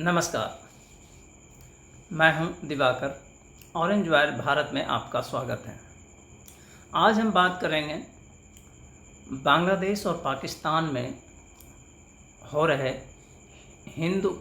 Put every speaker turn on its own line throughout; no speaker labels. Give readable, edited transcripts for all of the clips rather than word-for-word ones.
नमस्कार, मैं हूं दिवाकर। ऑरेंज वायर भारत में आपका स्वागत है। आज हम बात करेंगे बांग्लादेश और पाकिस्तान में हो रहे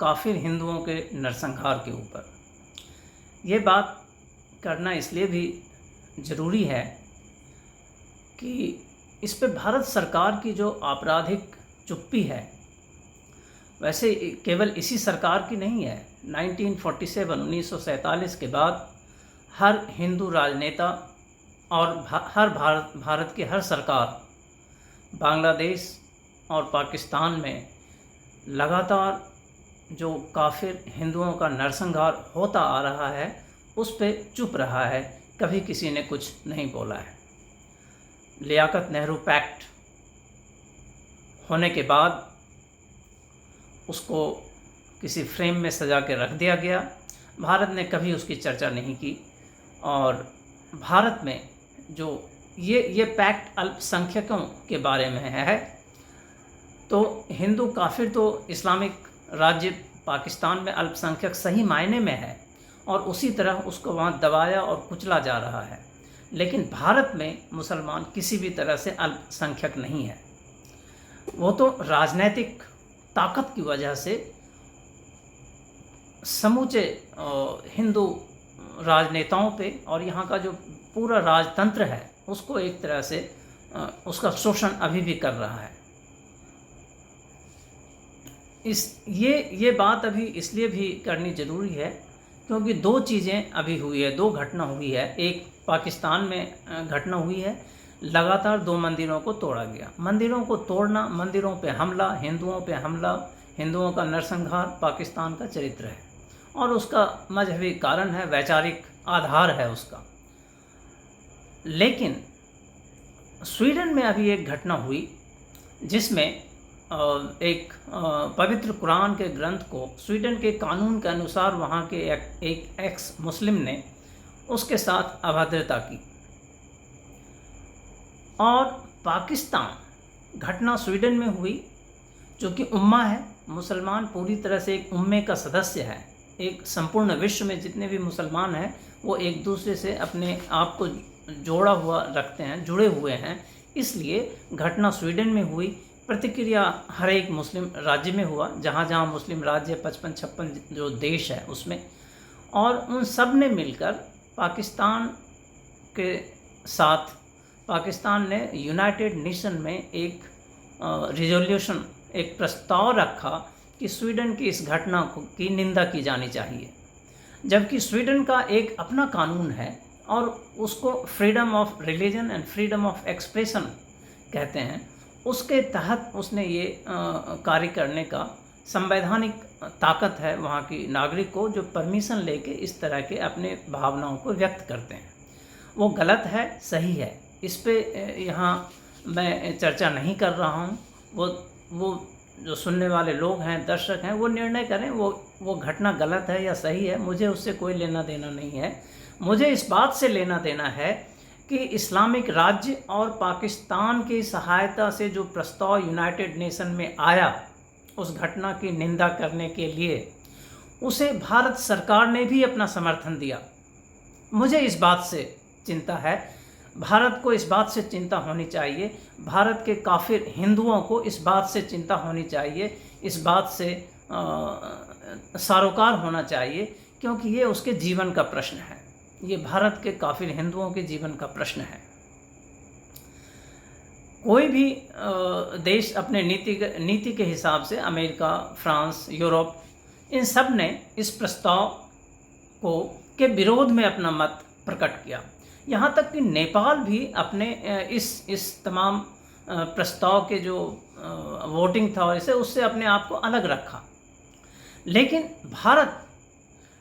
काफिर हिंदुओं के नरसंहार के ऊपर। ये बात करना इसलिए भी ज़रूरी है कि इस पे भारत सरकार की जो आपराधिक चुप्पी है, वैसे केवल इसी सरकार की नहीं है। 1947 के बाद हर हिंदू राजनेता और भारत की हर सरकार बांग्लादेश और पाकिस्तान में लगातार जो काफिर हिंदुओं का नरसंहार होता आ रहा है उस पे चुप रहा है, कभी किसी ने कुछ नहीं बोला है। लियाकत नेहरू पैक्ट होने के बाद उसको किसी फ्रेम में सजा के रख दिया गया। भारत ने कभी उसकी चर्चा नहीं की। और भारत में जो ये पैक्ट अल्पसंख्यकों के बारे में है, तो हिंदू काफिर तो इस्लामिक राज्य पाकिस्तान में अल्पसंख्यक सही मायने में है और उसी तरह उसको वहाँ दबाया और कुचला जा रहा है। लेकिन भारत में मुसलमान किसी भी तरह से अल्पसंख्यक नहीं है। वो तो राजनैतिक ताकत की वजह से समूचे हिंदू राजनेताओं पे और यहाँ का जो पूरा राजतंत्र है उसको एक तरह से उसका शोषण अभी भी कर रहा है। ये बात अभी इसलिए भी करनी ज़रूरी है क्योंकि दो चीज़ें अभी हुई है, दो घटना हुई है। एक पाकिस्तान में घटना हुई है, लगातार 2 मंदिरों को तोड़ा गया। मंदिरों को तोड़ना, मंदिरों पे हमला, हिंदुओं पे हमला, हिंदुओं का नरसंहार पाकिस्तान का चरित्र है और उसका मजहबी कारण है, वैचारिक आधार है उसका। लेकिन स्वीडन में अभी एक घटना हुई जिसमें एक पवित्र कुरान के ग्रंथ को स्वीडन के कानून के अनुसार वहाँ के एक एक्स मुस्लिम ने उसके साथ अभद्रता की। और पाकिस्तान घटना स्वीडन में हुई, जो कि उम्मा है, मुसलमान पूरी तरह से एक उम्मे का सदस्य है। एक संपूर्ण विश्व में जितने भी मुसलमान हैं वो एक दूसरे से अपने आप को जोड़ा हुआ रखते हैं, जुड़े हुए हैं। इसलिए घटना स्वीडन में हुई, प्रतिक्रिया हर एक मुस्लिम राज्य में हुआ, जहाँ जहाँ मुस्लिम राज्य 55-56 जो देश है उसमें। और उन सब ने मिलकर पाकिस्तान के साथ पाकिस्तान ने यूनाइटेड नेशन में एक रिजोल्यूशन, एक प्रस्ताव रखा कि स्वीडन की इस घटना की निंदा की जानी चाहिए। जबकि स्वीडन का एक अपना कानून है और उसको freedom of religion and freedom of expression कहते हैं। उसके तहत उसने ये कार्य करने का संवैधानिक ताकत है वहाँ की नागरिक को, जो परमिशन लेके इस तरह के अपने भावनाओं को व्यक्त करते हैं। वो गलत है, सही है, इस पे यहाँ मैं चर्चा नहीं कर रहा हूँ। वो जो सुनने वाले लोग हैं, दर्शक हैं, वो निर्णय करें वो घटना गलत है या सही है। मुझे उससे कोई लेना देना नहीं है। मुझे इस बात से लेना देना है कि इस्लामिक राज्य और पाकिस्तान की सहायता से जो प्रस्ताव यूनाइटेड नेशन में आया उस घटना की निंदा करने के लिए, उसे भारत सरकार ने भी अपना समर्थन दिया। मुझे इस बात से चिंता है, भारत को इस बात से चिंता होनी चाहिए, भारत के काफिर हिंदुओं को इस बात से चिंता होनी चाहिए, इस बात से सरोकार होना चाहिए, क्योंकि ये उसके जीवन का प्रश्न है। ये भारत के काफिर हिंदुओं के जीवन का प्रश्न है। कोई भी देश अपने नीति के हिसाब से, अमेरिका, फ्रांस, यूरोप, इन सब ने इस प्रस्ताव के विरोध में अपना मत प्रकट किया। यहाँ तक कि नेपाल भी अपने इस तमाम प्रस्ताव के जो वोटिंग था उससे अपने आप को अलग रखा। लेकिन भारत,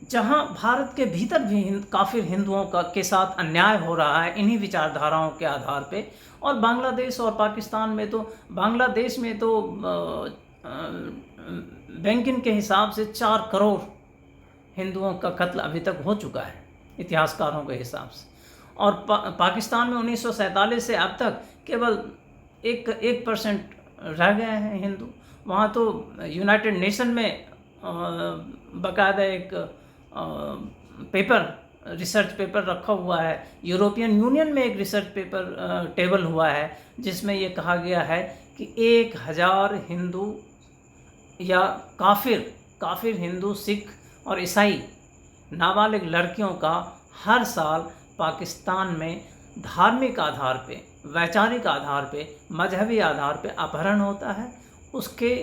जहाँ भारत के भीतर भी काफिर हिंदुओं के साथ अन्याय हो रहा है इन्हीं विचारधाराओं के आधार पे, और बांग्लादेश और पाकिस्तान में तो, बांग्लादेश में तो बैंकिन के हिसाब से 4 करोड़ हिंदुओं का कत्ल अभी तक हो चुका है इतिहासकारों के हिसाब से। और पाकिस्तान में 1947 से अब तक केवल 1% रह गए हैं हिंदू। वहाँ तो यूनाइटेड नेशन में बाकायदा एक पेपर, रिसर्च पेपर रखा हुआ है। यूरोपियन यूनियन में एक रिसर्च पेपर टेबल हुआ है जिसमें ये कहा गया है कि 1000 हिंदू या काफिर हिंदू, सिख और ईसाई नाबालिग लड़कियों का हर साल पाकिस्तान में धार्मिक आधार पे, वैचारिक आधार पे, मजहबी आधार पे अपहरण होता है। उसके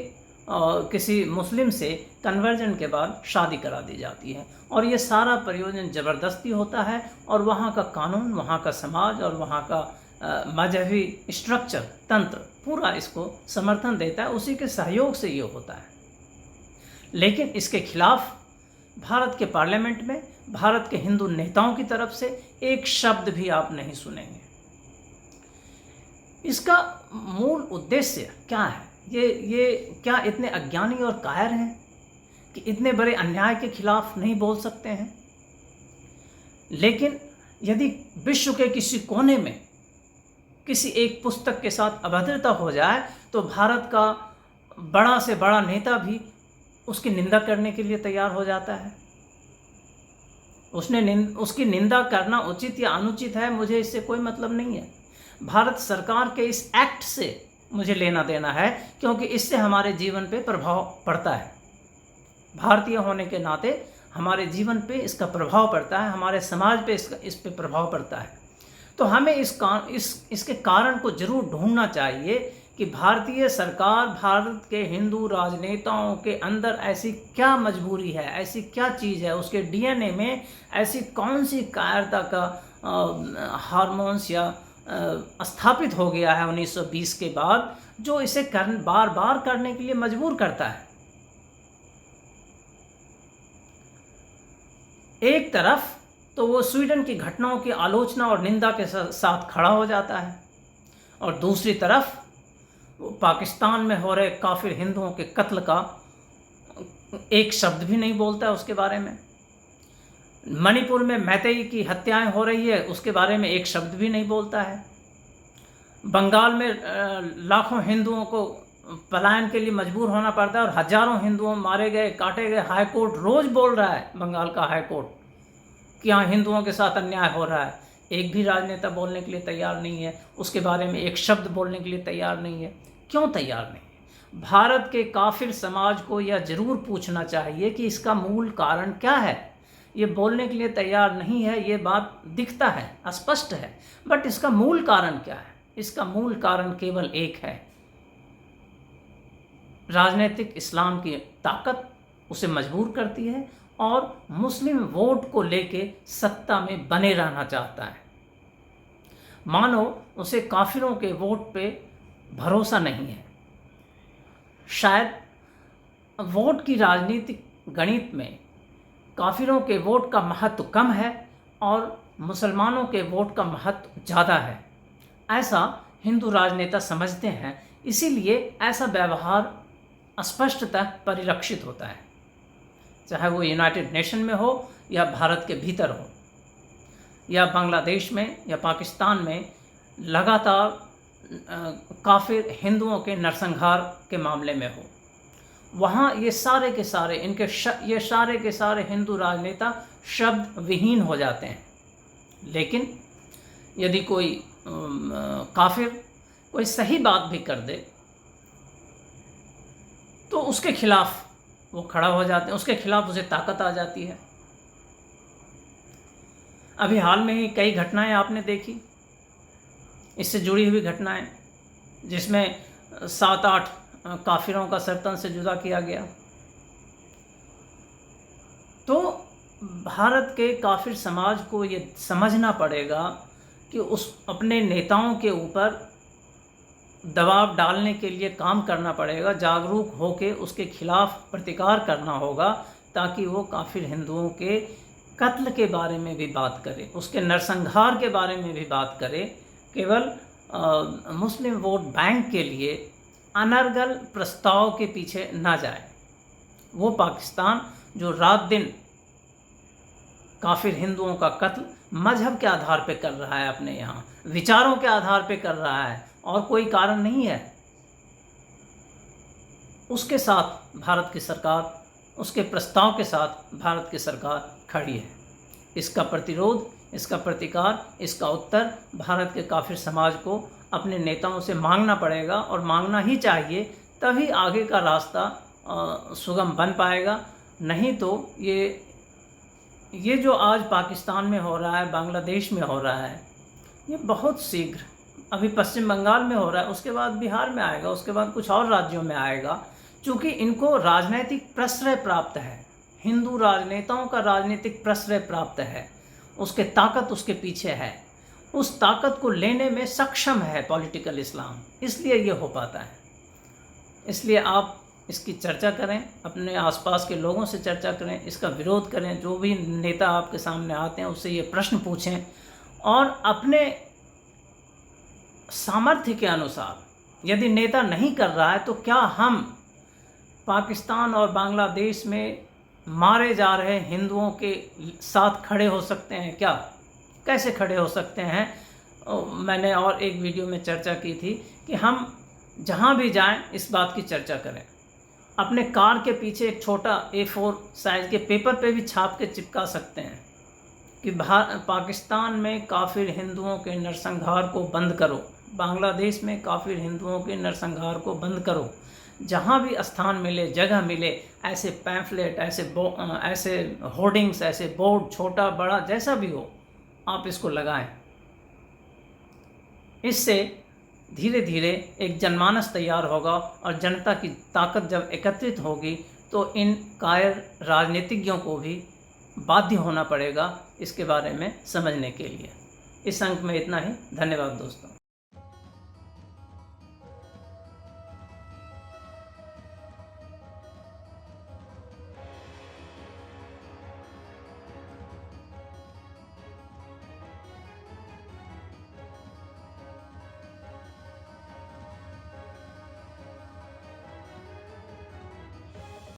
किसी मुस्लिम से कन्वर्जन के बाद शादी करा दी जाती है और ये सारा प्रयोजन ज़बरदस्ती होता है और वहाँ का कानून, वहाँ का समाज और वहाँ का मजहबी स्ट्रक्चर, तंत्र पूरा इसको समर्थन देता है। उसी के सहयोग से ये होता है। लेकिन इसके खिलाफ भारत के पार्लियामेंट में भारत के हिंदू नेताओं की तरफ से एक शब्द भी आप नहीं सुनेंगे। इसका मूल उद्देश्य क्या है? ये क्या इतने अज्ञानी और कायर हैं कि इतने बड़े अन्याय के खिलाफ नहीं बोल सकते हैं? लेकिन यदि विश्व के किसी कोने में किसी एक पुस्तक के साथ अभद्रता हो जाए तो भारत का बड़ा से बड़ा नेता भी उसकी निंदा करने के लिए तैयार हो जाता है। उसकी निंदा करना उचित या अनुचित है, मुझे इससे कोई मतलब नहीं है। भारत सरकार के इस एक्ट से मुझे लेना देना है क्योंकि इससे हमारे जीवन पे प्रभाव पड़ता है। भारतीय होने के नाते हमारे जीवन पे इसका प्रभाव पड़ता है, हमारे समाज पे इस पे प्रभाव पड़ता है। तो हमें इसके कारण को जरूर ढूंढना चाहिए कि भारतीय सरकार, भारत के हिंदू राजनेताओं के अंदर ऐसी क्या मजबूरी है, ऐसी क्या चीज़ है, उसके डीएनए में ऐसी कौन सी कायरता का हार्मोन्स या स्थापित हो गया है 1920 के बाद, जो इसे बार बार करने के लिए मजबूर करता है। एक तरफ तो वो स्वीडन की घटनाओं की आलोचना और निंदा के साथ खड़ा हो जाता है और दूसरी तरफ वो पाकिस्तान में हो रहे काफिर हिंदुओं के कत्ल का एक शब्द भी नहीं बोलता है उसके बारे में। मणिपुर में मैतेई की हत्याएं हो रही है, उसके बारे में एक शब्द भी नहीं बोलता है। बंगाल में लाखों हिंदुओं को पलायन के लिए मजबूर होना पड़ता है और हजारों हिंदुओं मारे गए, काटे गए। हाई कोर्ट रोज बोल रहा है, बंगाल का हाई कोर्ट, कि यहाँ हिंदुओं के साथ अन्याय हो रहा है। एक भी राजनेता बोलने के लिए तैयार नहीं है, उसके बारे में एक शब्द बोलने के लिए तैयार नहीं है। क्यों तैयार नहीं है? भारत के काफिर समाज को यह जरूर पूछना चाहिए कि इसका मूल कारण क्या है। ये बोलने के लिए तैयार नहीं है, ये बात दिखता है, स्पष्ट है, बट इसका मूल कारण क्या है? इसका मूल कारण केवल एक है, राजनीतिक इस्लाम की ताकत उसे मजबूर करती है और मुस्लिम वोट को लेके सत्ता में बने रहना चाहता है। मानो उसे काफिरों के वोट पे भरोसा नहीं है। शायद वोट की राजनीतिक गणित में काफिरों के वोट का महत्व कम है और मुसलमानों के वोट का महत्व ज़्यादा है, ऐसा हिंदू राजनेता समझते हैं। इसीलिए ऐसा व्यवहार स्पष्टतः परिलक्षित होता है, चाहे वो यूनाइटेड नेशन में हो या भारत के भीतर हो या बांग्लादेश में या पाकिस्तान में। लगातार काफिर हिंदुओं के नरसंहार के मामले में हो, वहाँ ये सारे के सारे ये सारे के सारे हिंदू राजनेता शब्द विहीन हो जाते हैं। लेकिन यदि कोई काफिर कोई सही बात भी कर दे तो उसके खिलाफ वो खड़ा हो जाते हैं, उसके खिलाफ उसे ताकत आ जाती है। अभी हाल में ही कई घटनाएं आपने देखी, इससे जुड़ी हुई घटनाएं, जिसमें 7-8 काफिरों का सरतन से जुदा किया गया। तो भारत के काफिर समाज को ये समझना पड़ेगा कि उस अपने नेताओं के ऊपर दबाव डालने के लिए काम करना पड़ेगा, जागरूक होकर उसके खिलाफ प्रतिकार करना होगा, ताकि वो काफिर हिंदुओं के कत्ल के बारे में भी बात करे, उसके नरसंहार के बारे में भी बात करे। केवल मुस्लिम वोट बैंक के लिए अनर्गल प्रस्ताव के पीछे ना जाए। वो पाकिस्तान जो रात दिन काफिर हिंदुओं का कत्ल मजहब के आधार पे कर रहा है, अपने यहाँ विचारों के आधार पे कर रहा है और कोई कारण नहीं है, उसके साथ भारत की सरकार उसके प्रस्ताव के साथ भारत की सरकार खड़ी है। इसका प्रतिरोध, इसका प्रतिकार, इसका उत्तर भारत के काफिर समाज को अपने नेताओं से मांगना पड़ेगा और मांगना ही चाहिए, तभी आगे का रास्ता सुगम बन पाएगा। नहीं तो ये जो आज पाकिस्तान में हो रहा है, बांग्लादेश में हो रहा है, ये बहुत शीघ्र, अभी पश्चिम बंगाल में हो रहा है, उसके बाद बिहार में आएगा, उसके बाद कुछ और राज्यों में आएगा। चूँकि इनको राजनीतिक प्रश्रय प्राप्त है, हिंदू राजनेताओं का राजनीतिक प्रश्रय प्राप्त है, उसके ताकत उसके पीछे है, उस ताकत को लेने में सक्षम है पॉलिटिकल इस्लाम, इसलिए ये हो पाता है। इसलिए आप इसकी चर्चा करें, अपने आसपास के लोगों से चर्चा करें, इसका विरोध करें, जो भी नेता आपके सामने आते हैं उससे ये प्रश्न पूछें और अपने सामर्थ्य के अनुसार, यदि नेता नहीं कर रहा है तो क्या हम पाकिस्तान और बांग्लादेश में मारे जा रहे हिंदुओं के साथ खड़े हो सकते हैं? क्या, कैसे खड़े हो सकते हैं? मैंने और एक वीडियो में चर्चा की थी कि हम जहाँ भी जाएं इस बात की चर्चा करें। अपने कार के पीछे एक छोटा A4 साइज़ के पेपर पे भी छाप के चिपका सकते हैं कि पाकिस्तान में काफिर हिंदुओं के नरसंहार को बंद करो, बांग्लादेश में काफिर हिंदुओं के नरसंहार को बंद करो। जहाँ भी स्थान मिले, जगह मिले, ऐसे पैम्फलेट, ऐसे होर्डिंग्स, ऐसे बोर्ड, छोटा बड़ा जैसा भी हो, आप इसको लगाएं। इससे धीरे धीरे एक जनमानस तैयार होगा और जनता की ताकत जब एकत्रित होगी तो इन कायर राजनीतिज्ञों को भी बाध्य होना पड़ेगा इसके बारे में समझने के लिए। इस अंक में इतना ही। धन्यवाद दोस्तों।